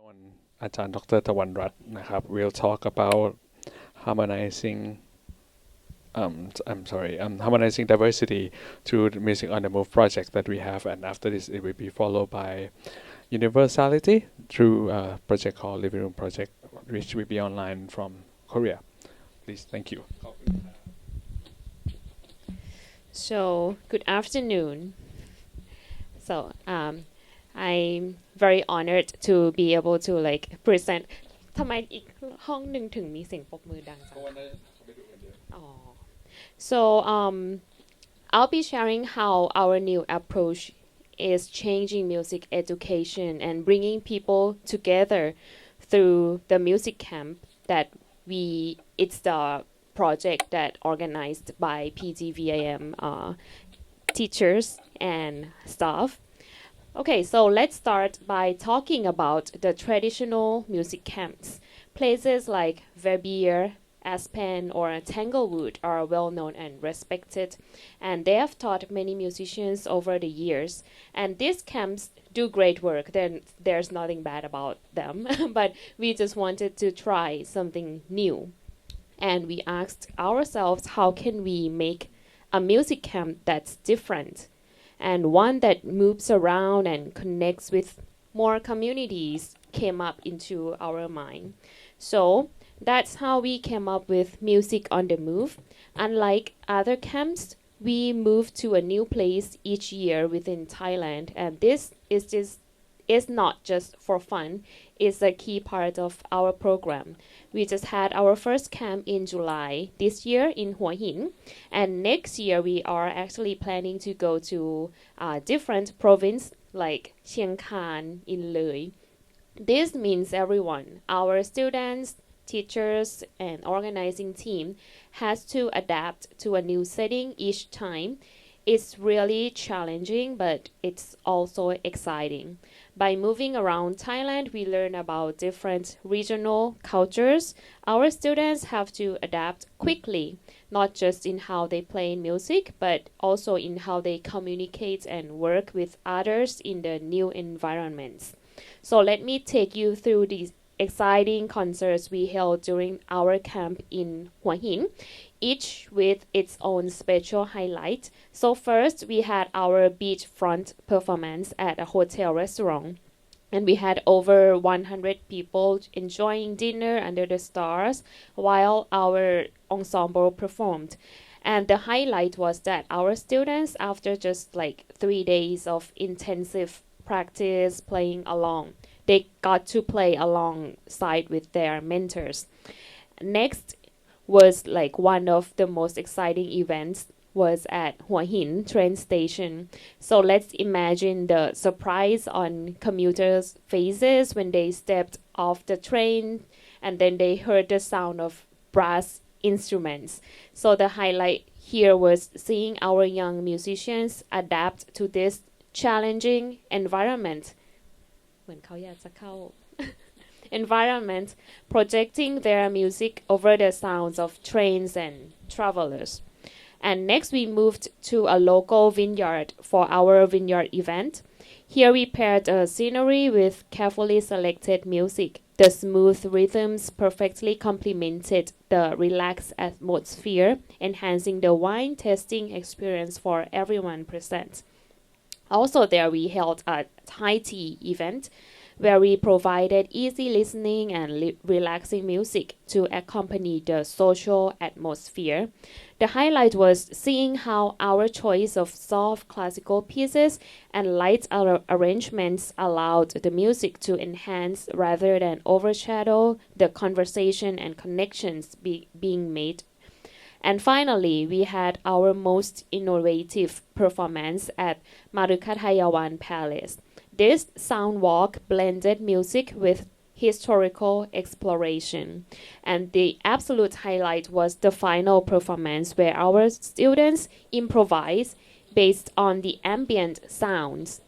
on อาจารย์ดรตะวันรัตน์นะครับ We'll talk about harmonizing harmonizing diversity through the Music on the Move project that we have, and after this it will be followed by universality through a project called Living Room Project, which will be online from Korea. Please, thank you. So, good afternoon. I'm very honored to be able to present ทำไมอีกห้องหนึ่งถึงมีเสียงปรบมือดังจัง So I'll be sharing how our new approach is changing music education and bringing people together through the music camp that it's the project that organized by PGVIM teachers and staff. Okay, so let's start by talking about the traditional music camps. Places like Verbier, Aspen, or Tanglewood are well known and respected, and they have taught many musicians over the years. And these camps do great work, then there's nothing bad about them, but we just wanted to try something new. And we asked ourselves, how can we make a music camp that's different? And one that moves around and connects with more communities came up into our mind. So that's how we came up with Music on the Move. Unlike other camps, we move to a new place each year within Thailand, and this is not just for fun, it's a key part of our program. We just had our first camp in July this year in Hua Hin, and next year we are actually planning to go to different province like Chiang Khan in Loi. This means everyone, our students, teachers, and organizing team has to adapt to a new setting each time. It's really challenging, but it's also exciting. By moving around Thailand, we learn about different regional cultures. Our students have to adapt quickly, not just in how they play music, but also in how they communicate and work with others in the new environments. So let me take you through these exciting concerts we held during our camp in Hua Hin, each with its own special highlight. So first, we had our beachfront performance at a hotel restaurant. And we had over 100 people enjoying dinner under the stars while our ensemble performed. And the highlight was that our students, after just 3 days of intensive practice playing along, they got to play alongside with their mentors. Next was one of the most exciting events was at Hua Hin train station. So let's imagine the surprise on commuters' faces when they stepped off the train and then they heard the sound of brass instruments. So the highlight here was seeing our young musicians adapt to this challenging environment. เหมือนเขาอยากจะเข้า environment, projecting their music over the sounds of trains and travelers. And next we moved to a local vineyard for our vineyard event. Here we paired a scenery with carefully selected music. The smooth rhythms perfectly complemented the relaxed atmosphere, enhancing the wine tasting experience for everyone present. Also there we held a Thai tea event where we provided easy listening and relaxing music to accompany the social atmosphere. The highlight was seeing how our choice of soft classical pieces and light arrangements allowed the music to enhance rather than overshadow the conversation and connections being made. And finally, we had our most innovative performance at Marukathayawan Palace. This sound walk blended music with historical exploration. And the absolute highlight was the final performance where our students improvised based on the ambient sounds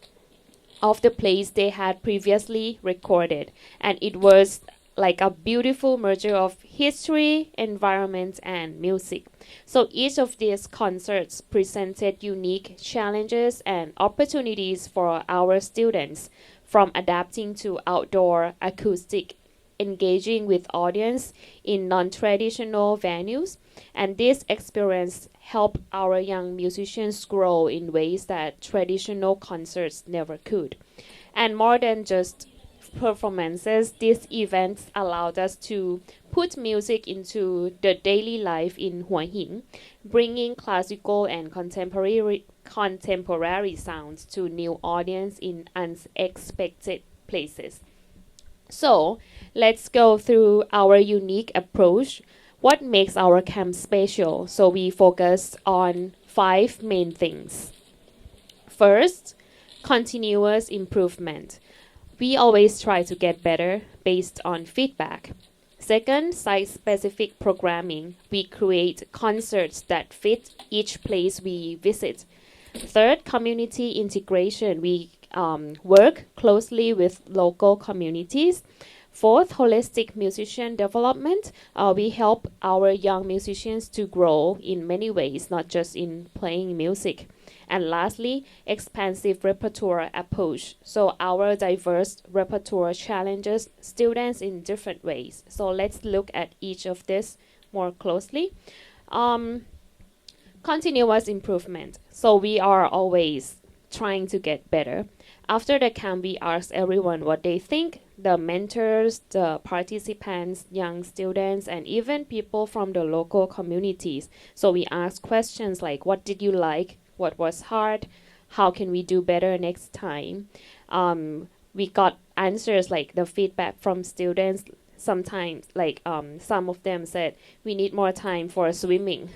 of the place they had previously recorded. And it was like a beautiful merger of history, environment, and music. So each of these concerts presented unique challenges and opportunities for our students. from adapting to outdoor acoustic, engaging with audience in non-traditional venues, and this experience helped our young musicians grow in ways that traditional concerts never could. And more than just performances, these events allowed us to put music into the daily life in Hua Hin, bringing classical and contemporary sounds to new audience in unexpected places. So let's go through our unique approach. What makes our camp special? So we focus on 5 main things. First, continuous improvement. We always try to get better based on feedback. Second, site-specific programming. We create concerts that fit each place we visit. Third, community integration. We work closely with local communities. Fourth, holistic musician development. We help our young musicians to grow in many ways, not just in playing music. And lastly, expansive repertoire approach. So our diverse repertoire challenges students in different ways. So let's look at each of this more closely. Continuous improvement. So we are always trying to get better. After the camp, we ask everyone what they think, the mentors, the participants, young students, and even people from the local communities. So we ask questions like, what did you like? What was hard? How can we do better next time? We got answers like the feedback from students. Sometimes, like some of them said, we need more time for swimming,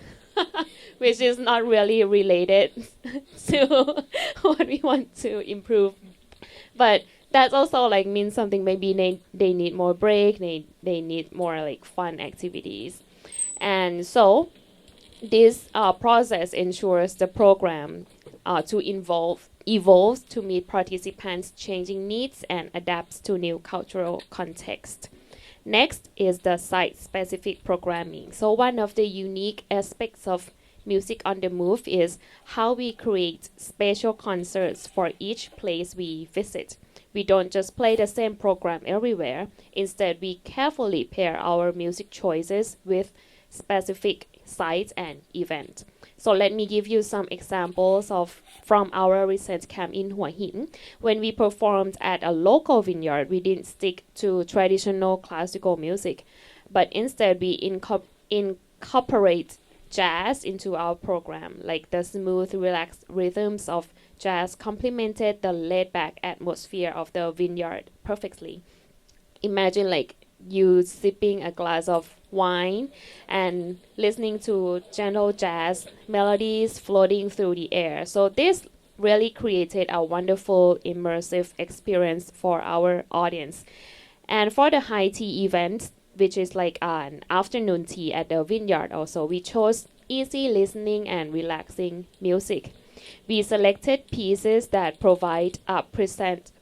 which is not really related to what we want to improve. But that also like means something. Maybe they need more break. They need more like fun activities, and so this process ensures the program to evolves to meet participants' changing needs and adapts to new cultural context. Next is the site-specific programming. So one of the unique aspects of Music on the Move is how we create special concerts for each place we visit. We don't just play the same program everywhere. Instead, we carefully pair our music choices with specific sites and events. So let me give you some examples from our recent camp in Hua Hin. When we performed at a local vineyard, we didn't stick to traditional classical music, but instead we incorporate jazz into our program. Like the smooth, relaxed rhythms of jazz complemented the laid-back atmosphere of the vineyard perfectly. Imagine like you sipping a glass of wine and listening to gentle jazz melodies floating through the air. So this really created a wonderful immersive experience for our audience. And for the high tea event, which is like an afternoon tea at the vineyard also, we chose easy listening and relaxing music. We selected pieces that provide a present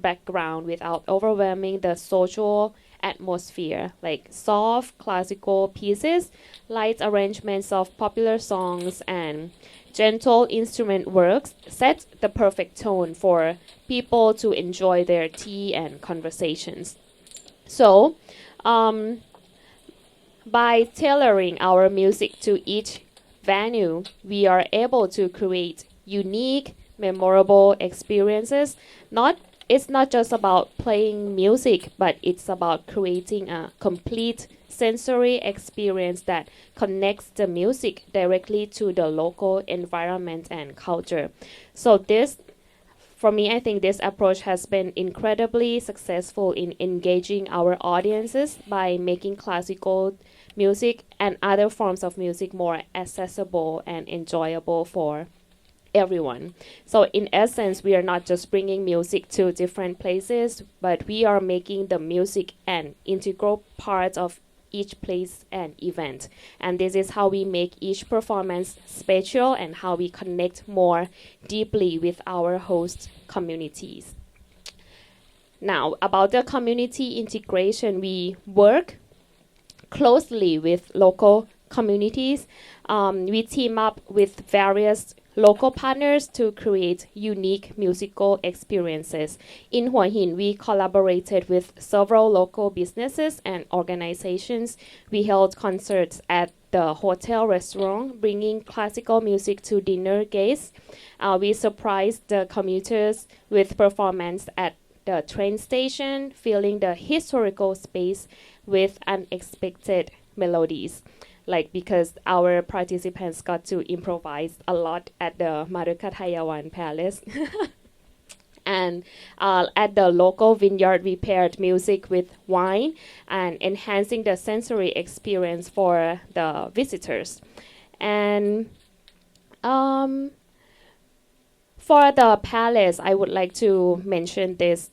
background without overwhelming the social atmosphere, like soft classical pieces, light arrangements of popular songs, and gentle instrument works set the perfect tone for people to enjoy their tea and conversations. So, by tailoring our music to each venue, we are able to create unique, memorable experiences. It's not just about playing music, but it's about creating a complete sensory experience that connects the music directly to the local environment and culture. So for me, I think this approach has been incredibly successful in engaging our audiences by making classical music and other forms of music more accessible and enjoyable for everyone. So in essence, we are not just bringing music to different places, but we are making the music an integral part of each place and event. And this is how we make each performance special and how we connect more deeply with our host communities. Now, about the community integration, we work closely with local communities. We team up with various local partners to create unique musical experiences. In Hua Hin, we collaborated with several local businesses and organizations. We held concerts at the hotel restaurant, bringing classical music to dinner guests. We surprised the commuters with performance at the train station, filling the historical space with unexpected melodies. Like because our participants got to improvise a lot at the Marukatayawan Palace. And at the local vineyard, we paired music with wine and enhancing the sensory experience for the visitors. And for the palace, I would like to mention this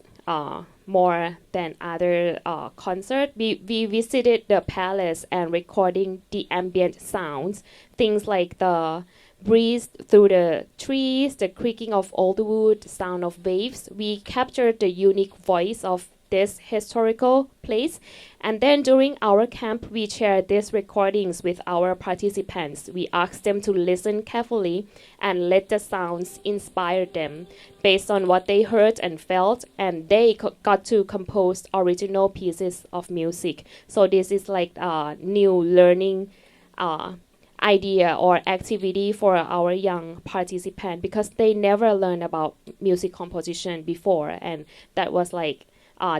more than other concert. We visited the palace and recording the ambient sounds, things like the breeze through the trees, the creaking of old wood, sound of waves. We captured the unique voice of this historical place. And then during our camp, we shared these recordings with our participants. We asked them to listen carefully and let the sounds inspire them based on what they heard and felt. And they got to compose original pieces of music. So this is like a new learning idea or activity for our young participant because they never learned about music composition before, and that was like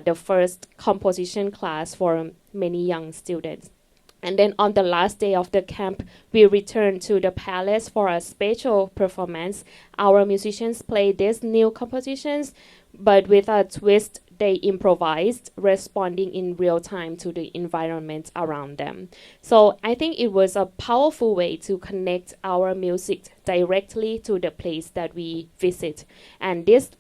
the first composition class for many young students. And then on the last day of the camp, we returned to the palace for a special performance. Our musicians played these new compositions, but with a twist. They improvised, responding in real time to the environment around them. So I think it was a powerful way to connect our music directly to the place that we visit. And this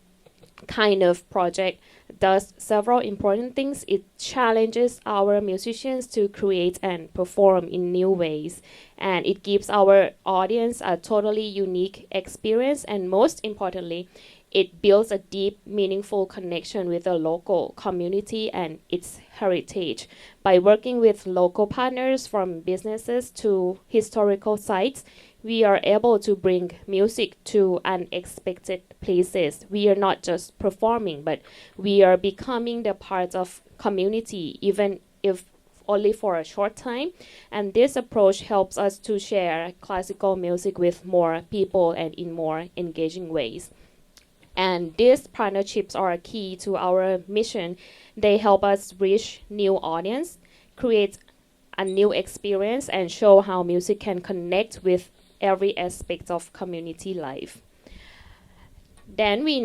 kind of project does several important things. It challenges our musicians to create and perform in new ways. And it gives our audience a totally unique experience. And most importantly, it builds a deep, meaningful connection with the local community and its heritage. By working with local partners from businesses to historical sites, we are able to bring music to unexpected places. We are not just performing, but we are becoming the part of community, even if only for a short time. And this approach helps us to share classical music with more people and in more engaging ways. And these partnerships are key to our mission. They help us reach new audience, create a new experience, and show how music can connect with every aspect of community life. Then we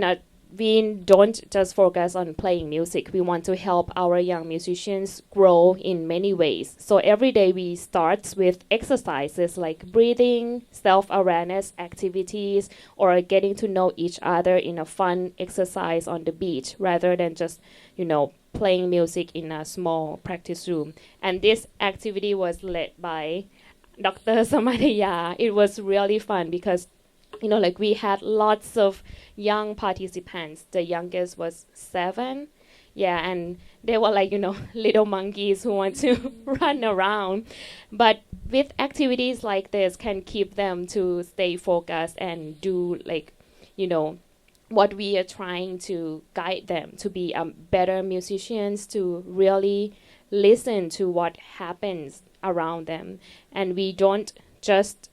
don't just focus on playing music. We want to help our young musicians grow in many ways. So every day we start with exercises like breathing, self-awareness activities, or getting to know each other in a fun exercise on the beach rather than just, playing music in a small practice room. And this activity was led by Dr. Samadaya. It was really fun because we had lots of young participants. The youngest was 7. Yeah, and they were little monkeys who want to run around. But with activities like this can keep them to stay focused and do what we are trying to guide them to be better musicians, to really listen to what happens around them. And we don't just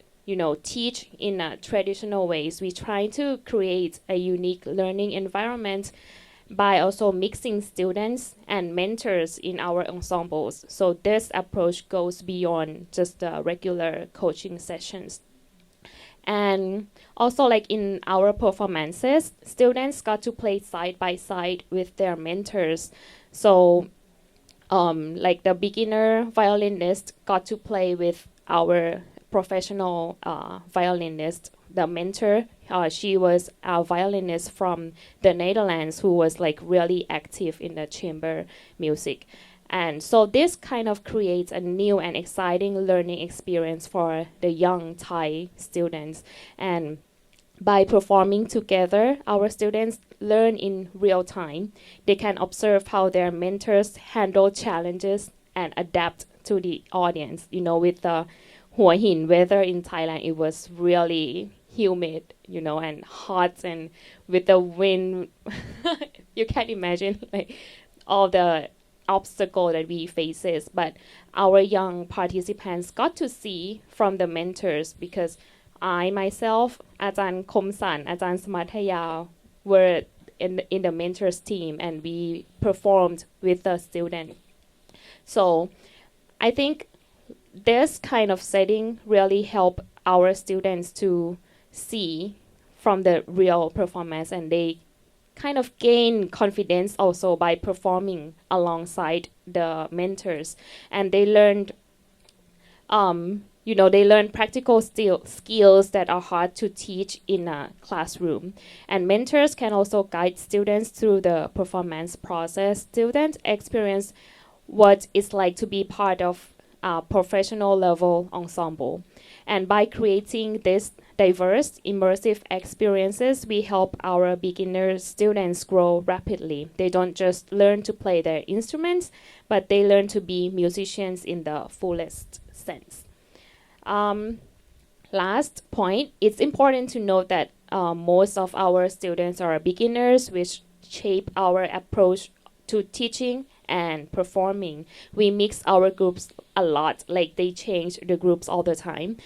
teach in traditional ways. We try to create a unique learning environment by also mixing students and mentors in our ensembles. So this approach goes beyond just the regular coaching sessions. And also in our performances, students got to play side by side with their mentors. So the beginner violinist got to play with our professional violinist, the mentor. She was a violinist from the Netherlands who was really active in the chamber music. And so this kind of creates a new and exciting learning experience for the young Thai students. And by performing together, our students learn in real time. They can observe how their mentors handle challenges and adapt to the audience. With the Hua Hin weather in Thailand, it was really humid, and hot, and with the wind. You can imagine like all the obstacle that we faces, but our young participants got to see from the mentors, because I myself, Ajahn Komsan, Ajahn Samathaya, were in the mentors team, and we performed with the student. So I think this kind of setting really help our students to see from the real performance, and they kind of gain confidence also by performing alongside the mentors, and they learned they learn practical skills that are hard to teach in a classroom. And mentors can also guide students through the performance process. Students experience what it's like to be part of a professional level ensemble. And by creating this diverse, immersive experiences, we help our beginner students grow rapidly. They don't just learn to play their instruments, but they learn to be musicians in the fullest sense. Last point, it's important to note that most of our students are beginners, which shape our approach to teaching and performing. We mix our groups a lot, like they change the groups all the time.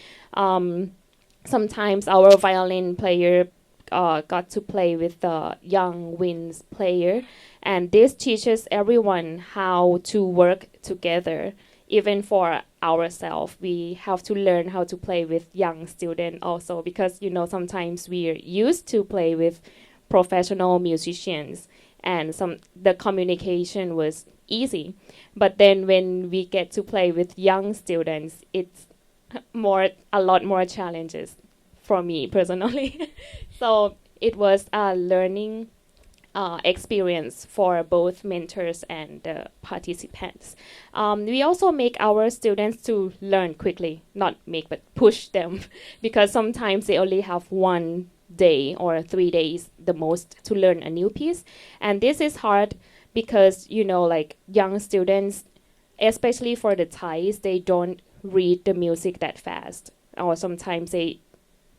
Sometimes our violin player got to play with the young winds player, and this teaches everyone how to work together. Even for ourselves, we have to learn how to play with young students also, because sometimes we're used to play with professional musicians, and the communication was easy. But then when we get to play with young students, it's a lot more challenges for me personally. So it was a learning experience for both mentors and participants. We also make our students to learn quickly, not make, but push them, because sometimes they only have 1 day or 3 days the most to learn a new piece. And this is hard because, like young students, especially for the Thais, they don't read the music that fast, or sometimes they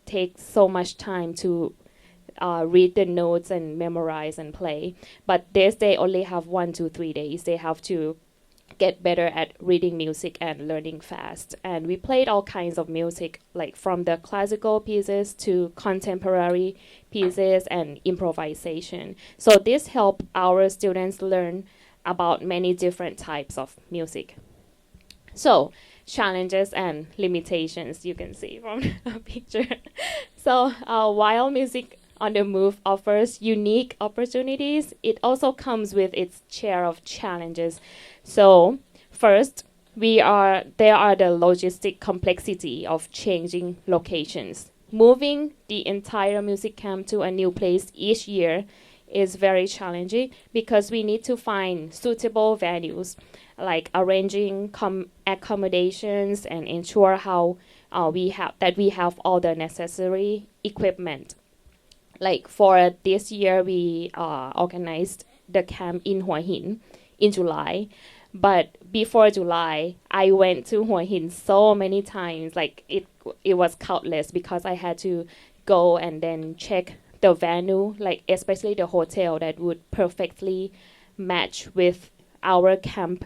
take so much time to read the notes and memorize and play. But this, they only have 1 to 3 days. They have to get better at reading music and learning fast. And we played all kinds of music, like from the classical pieces to contemporary pieces and improvisation. So this helped our students learn about many different types of music. So challenges and limitations, you can see from the picture. So while Music on the Move offers unique opportunities, it also comes with its share of challenges. So first, there are the logistic complexity of changing locations. Moving the entire music camp to a new place each year is very challenging, because we need to find suitable venues, like arranging accommodations and ensure how we have all the necessary equipment. Like for this year, we organized the camp in Hua Hin in July. But before July, I went to Hua Hin so many times. Like it was countless, because I had to go and then check the venue, like especially the hotel that would perfectly match with our camp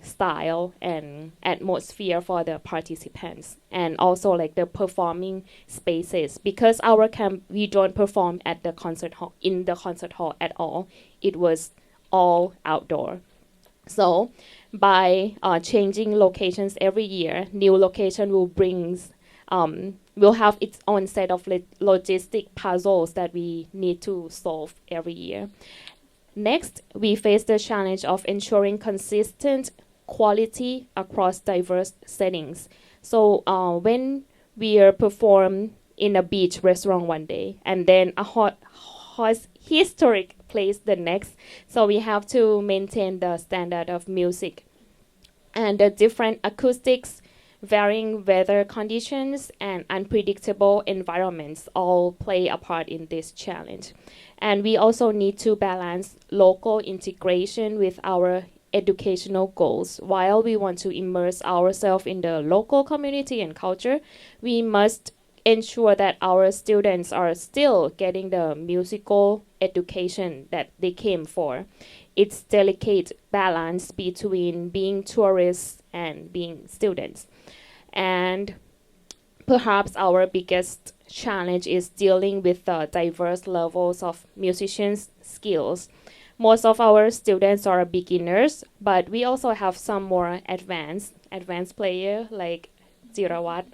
style and atmosphere for the participants, and also like the performing spaces, because our camp, we don't perform at the concert hall at all. It was all outdoor. So by changing locations every year, new location will have its own set of logistic puzzles that we need to solve every year. Next, we face the challenge of ensuring consistent quality across diverse settings. So when we are perform in a beach restaurant one day, and then a historic place the next, so we have to maintain the standard of music. And the different acoustics, varying weather conditions, and unpredictable environments all play a part in this challenge. And we also need to balance local integration with our educational goals. While we want to immerse ourselves in the local community and culture, we must ensure that our students are still getting the musical education that they came for. It's delicate balance between being tourists and being students. And perhaps our biggest challenge is dealing with the diverse levels of musicians' skills. Most of our students are beginners, but we also have some more advanced player like Jirawat.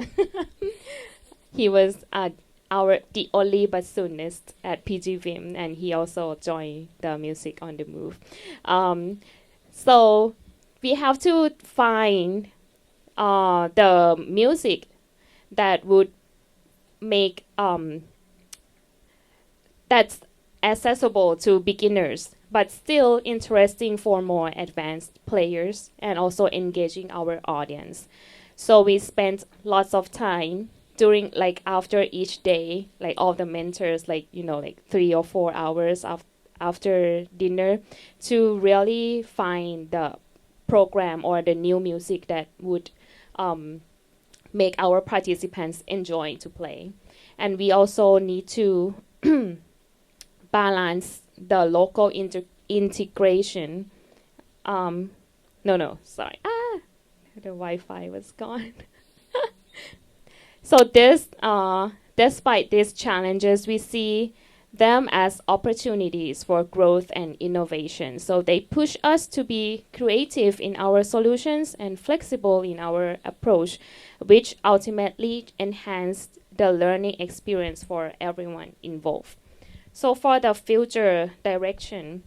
He was the only bassoonist at PGVIM, and he also joined the Music on the Move. So we have to find the music that would make that's accessible to beginners, but still interesting for more advanced players and also engaging our audience. So we spent lots of time during after each day, like all the mentors, 3 or 4 hours after dinner, to really find the program or the new music that would make our participants enjoy to play. And we also need to balance the local integration. Sorry. The Wi-Fi was gone. So despite these challenges, we see them as opportunities for growth and innovation. So they push us to be creative in our solutions and flexible in our approach, which ultimately enhance the learning experience for everyone involved. So for the future direction,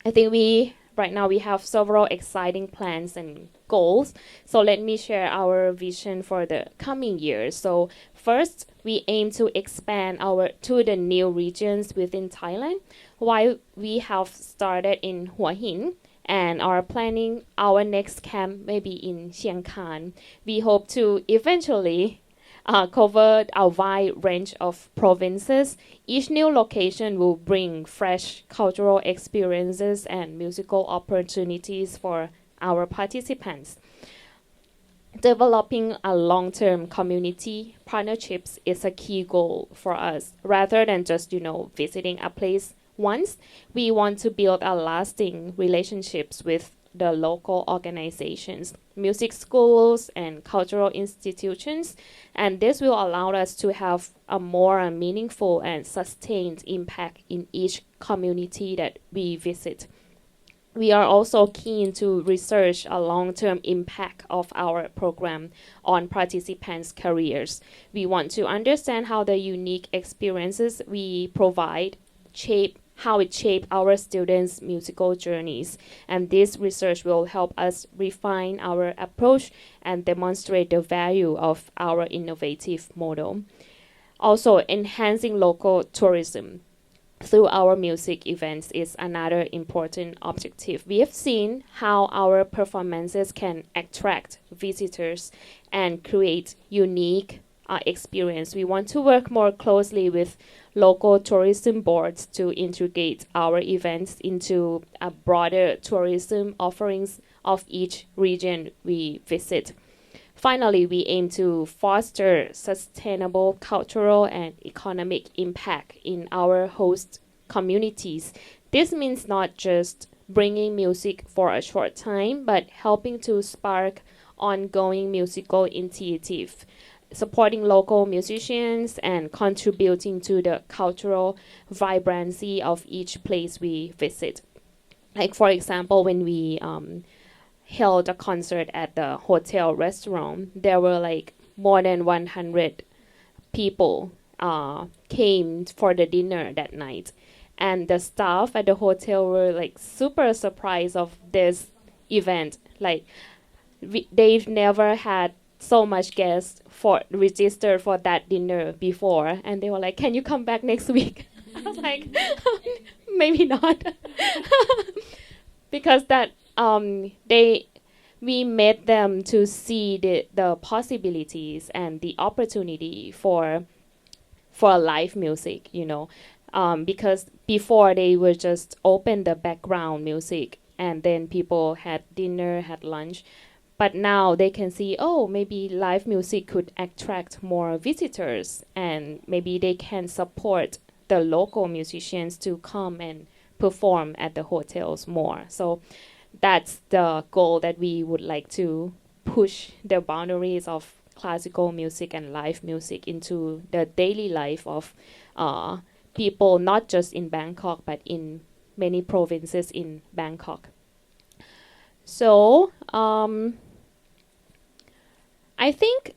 I think right now we have several exciting plans and goals. So let me share our vision for the coming years. So first, we aim to expand to the new regions within Thailand, while we have started in Hua Hin and are planning our next camp maybe in Chiang Khan. We hope to eventually cover a wide range of provinces. Each new location will bring fresh cultural experiences and musical opportunities for our participants. Developing a long-term community partnerships is a key goal for us. Rather than just, visiting a place once, we want to build a lasting relationships with the local organizations, music schools, and cultural institutions, and this will allow us to have a more meaningful and sustained impact in each community that we visit. We are also keen to research a long-term impact of our program on participants' careers. We want to understand how the unique experiences we provide how it shaped our students' musical journeys. And this research will help us refine our approach and demonstrate the value of our innovative model. Also, enhancing local tourism through our music events is another important objective. We have seen how our performances can attract visitors and create unique experience. We want to work more closely with local tourism boards to integrate our events into a broader tourism offerings of each region we visit. Finally, we aim to foster sustainable cultural and economic impact in our host communities. This means not just bringing music for a short time, but helping to spark ongoing musical initiative, supporting local musicians and contributing to the cultural vibrancy of each place we visit. Like, for example, when we held a concert at the hotel restaurant, there were more than 100 people came for the dinner that night. And the staff at the hotel were super surprised of this event. They've never had so much guests for registered for that dinner before, and they were like, "Can you come back next week?" I was like, "Maybe not," because we made them to see the possibilities and the opportunity for live music, because before they were just open the background music and then people had dinner, had lunch. But now they can see, oh, maybe live music could attract more visitors, and maybe they can support the local musicians to come and perform at the hotels more. So that's the goal, that we would like to push the boundaries of classical music and live music into the daily life of people, not just in Bangkok, but in many provinces in Bangkok. So I think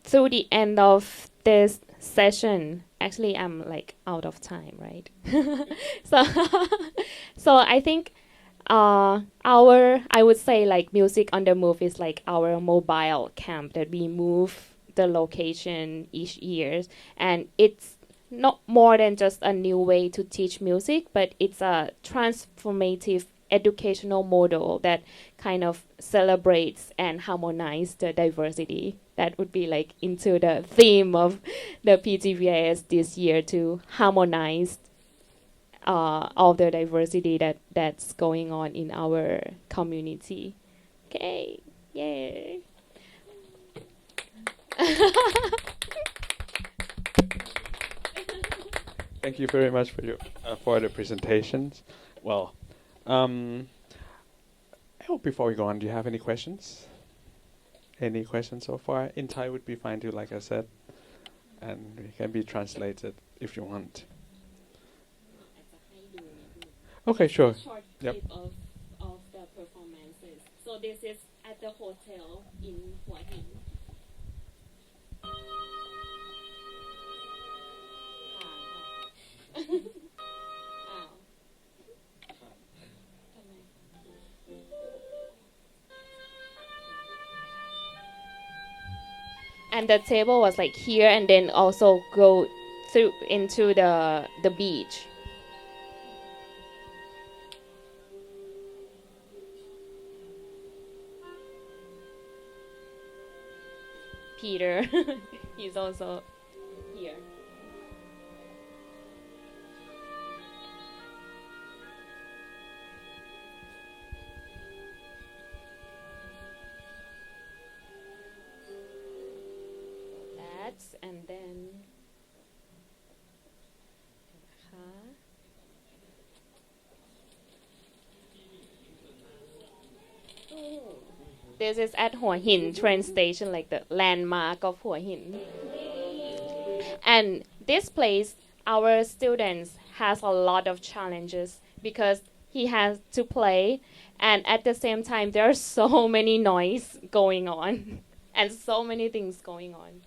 through the end of this session, actually I'm like out of time, right? so so I think I would say like Music on the Move is like our mobile camp, that we move the location each year, and it's not more than just a new way to teach music, but it's a transformative educational model that kind of celebrates and harmonizes the diversity. That would be like into the theme of the PGVIS this year, to harmonize all the diversity that's going on in our community. Okay, yay. Thank you very much for the presentations. Well, I hope before we go on, do you have any questions? Any questions so far? In Thai would be fine too, like I said, and it can be translated if you want. Okay, sure. Short Yep. clip of the performances. So this is at the hotel in Hua Hin. And the table was like here, and then also go through into the beach. Peter, he's also here. That's, and then this is at Hua Hin train station, like the landmark of Hua Hin. And this place, our students has a lot of challenges because he has to play, and at the same time there are so many noise going on and so many things going on.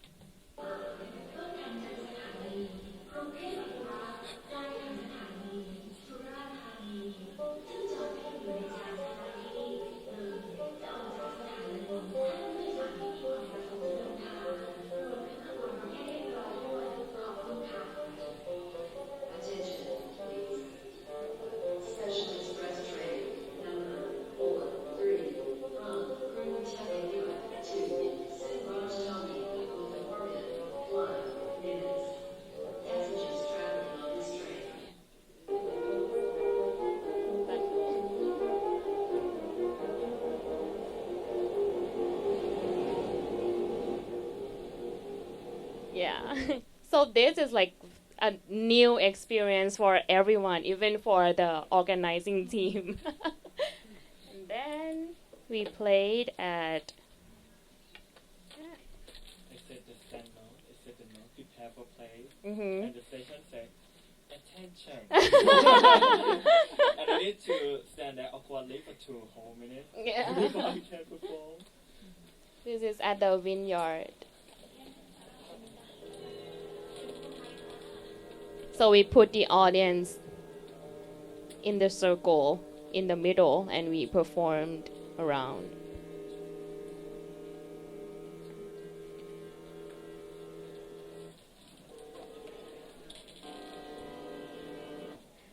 Yeah. So this is like a new experience for everyone, even for the organizing team. And then we played at I said the stand now, I said the note, prepare for play, mm-hmm. and the station said, attention. And I need to stand there awkwardly for 2 whole minutes before I can perform. This is at the vineyard. So we put the audience in the circle in the middle, and we performed around.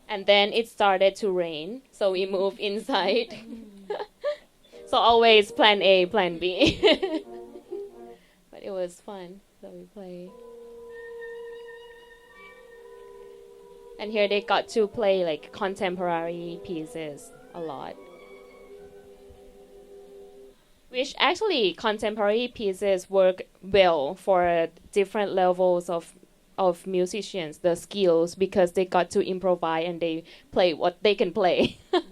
And then it started to rain, so we moved inside. So always plan A, plan B. But it was fun, so we played. And here they got to play like contemporary pieces a lot. which actually contemporary pieces work well for different levels of musicians, the skills, because they got to improvise and they play what they can play. And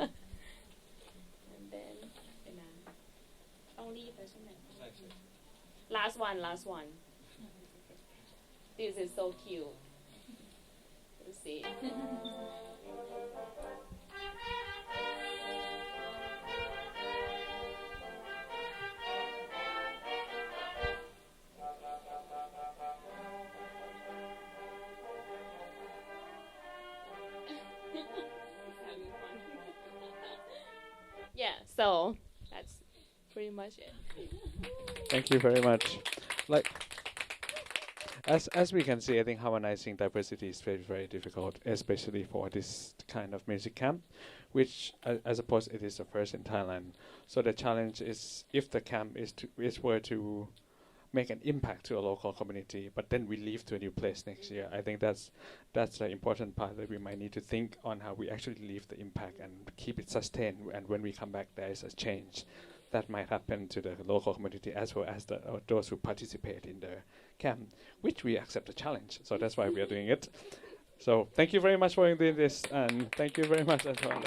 then, last one. This is so cute. Let's see. Yeah, so that's pretty much it. Thank you very much. Like, as we can see, I think harmonizing diversity is very, very difficult, especially for this kind of music camp, which I suppose it is the first in Thailand. So the challenge is, if the camp were to make an impact to a local community, but then we leave to a new place next year, I think that's the important part, that we might need to think on how we actually leave the impact and keep it sustained. And when we come back, there is a change that might happen to the local community as well as those who participate in the camp, which we accept the challenge. So that's why we are doing it. So thank you very much for doing this, and thank you very much as well.